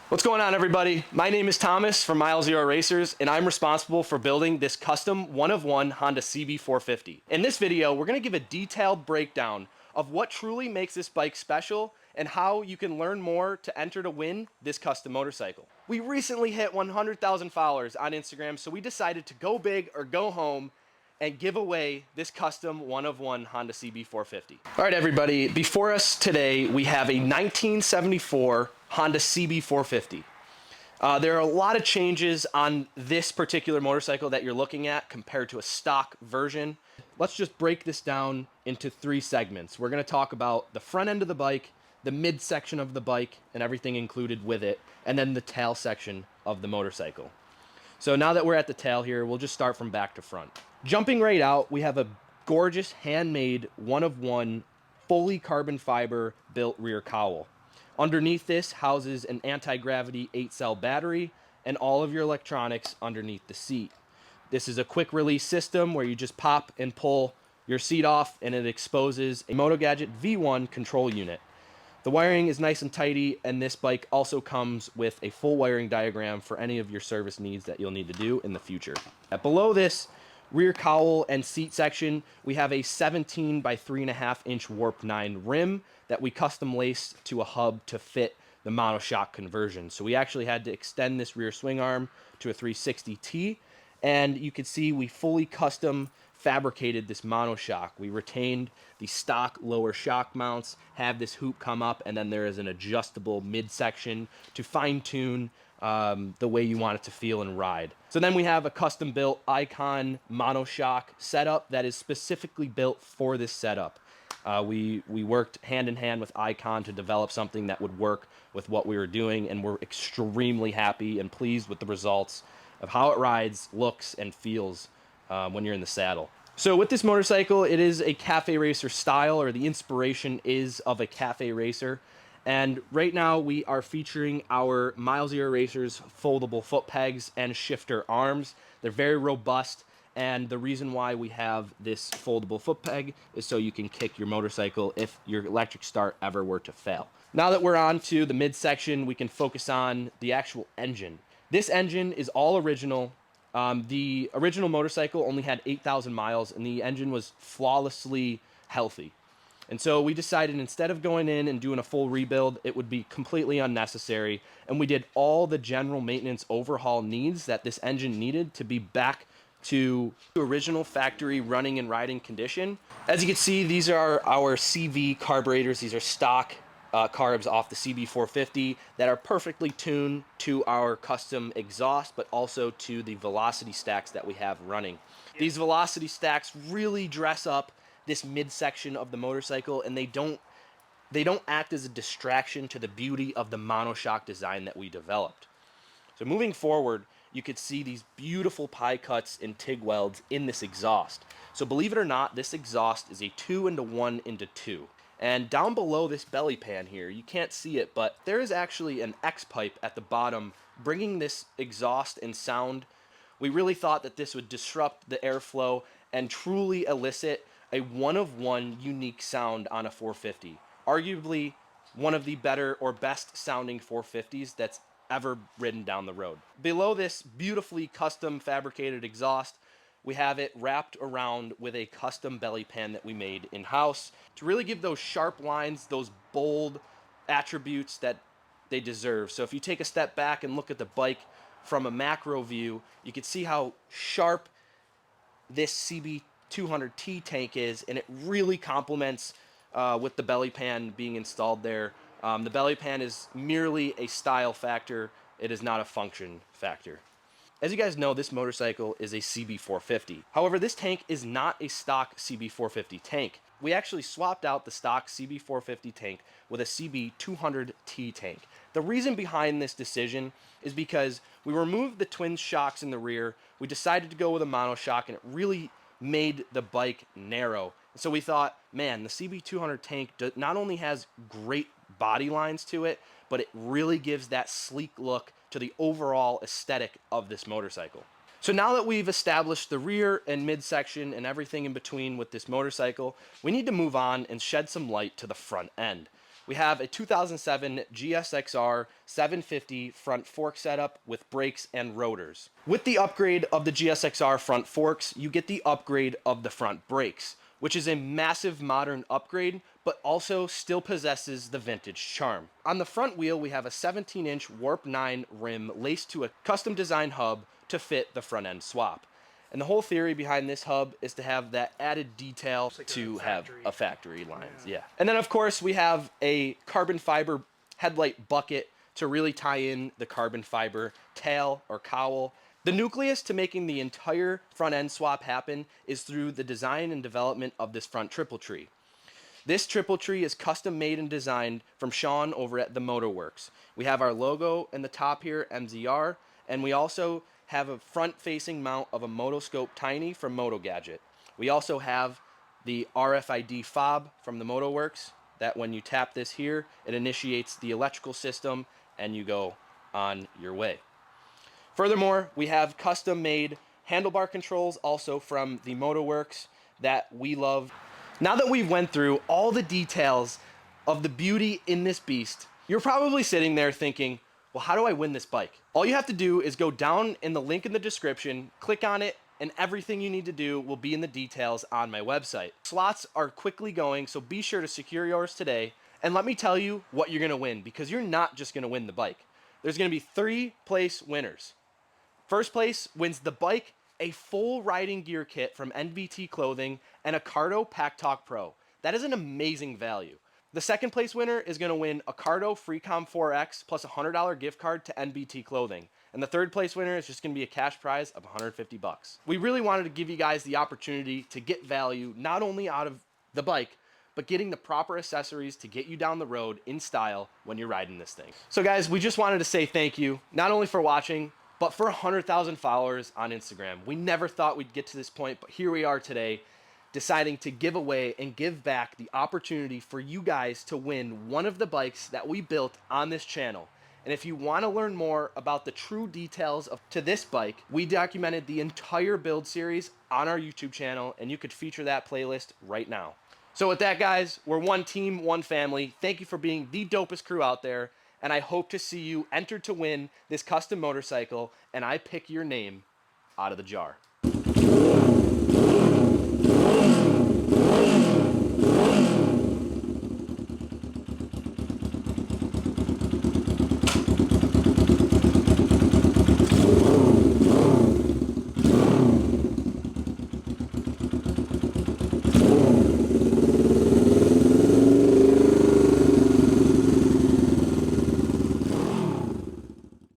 What's going on, everybody? My name is Thomas from milezero.racers, and I'm responsible for building this custom one-of-one Honda CB450. In this video, we're going to give a detailed breakdown of what truly makes this bike special and how you can learn more to enter to win this custom motorcycle. We recently hit 100,000 followers on Instagram, so we decided to go big or go home and give away this custom one-of-one Honda CB450. All right, everybody, before us today, we have a 1974 Honda CB450. There are a lot of changes on this particular motorcycle that you're looking at compared to a stock version. Let's just break this down into three segments. We're gonna talk about the front end of the bike, the midsection of the bike, and everything included with it, and then the tail section of the motorcycle. So now that we're at the tail here, we'll just start from back to front. Jumping right out, we have a gorgeous handmade one-of-one fully carbon fiber built rear cowl. Underneath this houses an anti-gravity 8-cell battery and all of your electronics underneath the seat. This is a quick release system where you just pop and pull your seat off and it exposes a MotoGadget V1 control unit. The wiring is nice and tidy, and this bike also comes with a full wiring diagram for any of your service needs that you'll need to do in the future. Below this rear cowl and seat section, we have a 17 by 3.5 inch Warp 9 rim that we custom laced to a hub to fit the monoshock conversion. So we actually had to extend this rear swing arm to a 360T, and you can see we fully custom fabricated this monoshock. We retained the stock lower shock mounts, have this hoop come up, and then there is an adjustable midsection to fine-tune the way you want it to feel and ride. So then we have a custom-built Icon monoshock setup that is specifically built for this setup. We worked hand in hand with Icon to develop something that would work with what we were doing, and we're extremely happy and pleased with the results of how it rides, looks, and feels when you're in the saddle. So with this motorcycle, it is a cafe racer style, or the inspiration is of a cafe racer. And right now we are featuring our milezero.racers foldable foot pegs and shifter arms. They're very robust, and the reason why we have this foldable foot peg is so you can kick your motorcycle if your electric start ever were to fail. Now that we're on to the midsection, we can focus on the actual engine. This engine is all original. The original motorcycle only had 8,000 miles, and the engine was flawlessly healthy. And so we decided, instead of going in and doing a full rebuild, it would be completely unnecessary. And we did all the general maintenance overhaul needs that this engine needed to be back to original factory running and riding condition. As you can see, these are our CV carburetors. These are stock carbs off the CB450 that are perfectly tuned to our custom exhaust, but also to the velocity stacks that we have running. These velocity stacks really dress up this midsection of the motorcycle, and they don't act as a distraction to the beauty of the monoshock design that we developed. So moving forward, you could see these beautiful pie cuts and TIG welds in this exhaust. So believe it or not, this exhaust is a 2-into-1-into-2. And down below this belly pan here, you can't see it, but there is actually an X pipe at the bottom bringing this exhaust and sound. We really thought that this would disrupt the airflow and truly elicit a one-of-one unique sound on a 450. Arguably one of the better or best sounding 450s that's ever ridden down the road. Below this beautifully custom fabricated exhaust, we have it wrapped around with a custom belly pan that we made in-house to really give those sharp lines, those bold attributes that they deserve. So if you take a step back and look at the bike from a macro view, you can see how sharp this CB200T tank is, and it really complements with the belly pan being installed there. The belly pan is merely a style factor. It is not a function factor. As you guys know, this motorcycle is a CB450. However, this tank is not a stock CB450 tank. We actually swapped out the stock CB450 tank with a CB200T tank. The reason behind this decision is because we removed the twin shocks in the rear, we decided to go with a monoshock, and it really made the bike narrow. So we thought, man, the CB200 tank not only has great body lines to it, but it really gives that sleek look to the overall aesthetic of this motorcycle. So now that we've established the rear and midsection and everything in between with this motorcycle, we need to move on and shed some light to the front end. we have a 2007 GSXR 750 front fork setup with brakes and rotors. With the upgrade of the GSXR front forks, you get the upgrade of the front brakes, which is a massive modern upgrade, but also still possesses the vintage charm. On the front wheel, we have a 17-inch Warp 9 rim laced to a custom design hub to fit the front end swap. And the whole theory behind this hub is to have that added detail like to have a factory lines. Yeah. And then of course we have a carbon fiber headlight bucket to really tie in the carbon fiber tail or cowl. The nucleus to making the entire front end swap happen is through the design and development of this front triple tree. This triple tree is custom made and designed from Sean over at the Motorworks. We have our logo in the top here, MZR, and we also have a front-facing mount of a Motoscope Tiny from Moto Gadget. We also have the RFID fob from the Motorworks that when you tap this here, it initiates the electrical system and you go on your way. Furthermore, we have custom-made handlebar controls also from the Motorworks that we love. Now that we've went through all the details of the beauty in this beast, you're probably sitting there thinking, well, how do I win this bike? All you have to do is go down in the link in the description, click on it, and everything you need to do will be in the details on my website. Slots are quickly going, so be sure to secure yours today. And let me tell you what you're gonna win, because you're not just gonna win the bike. There's gonna be 3 place winners. First place wins the bike, a full riding gear kit from NVT Clothing, and a Cardo Pack Talk Pro. That is an amazing value. The second place winner is going to win a Cardo Freecom 4X plus a $100 gift card to NBT Clothing. And the third place winner is just going to be a cash prize of $150. We really wanted to give you guys the opportunity to get value not only out of the bike, but getting the proper accessories to get you down the road in style when you're riding this thing. So guys, we just wanted to say thank you, not only for watching, but for 100,000 followers on Instagram. We never thought we'd get to this point, but here we are today, deciding to give away and give back the opportunity for you guys to win one of the bikes that we built on this channel. And if you want to learn more about the true details to this bike, we documented the entire build series on our YouTube channel, and you could feature that playlist right now. So with that, guys, we're one team, one family. Thank you for being the dopest crew out there, and I hope to see you entered to win this custom motorcycle, and I pick your name out of the jar.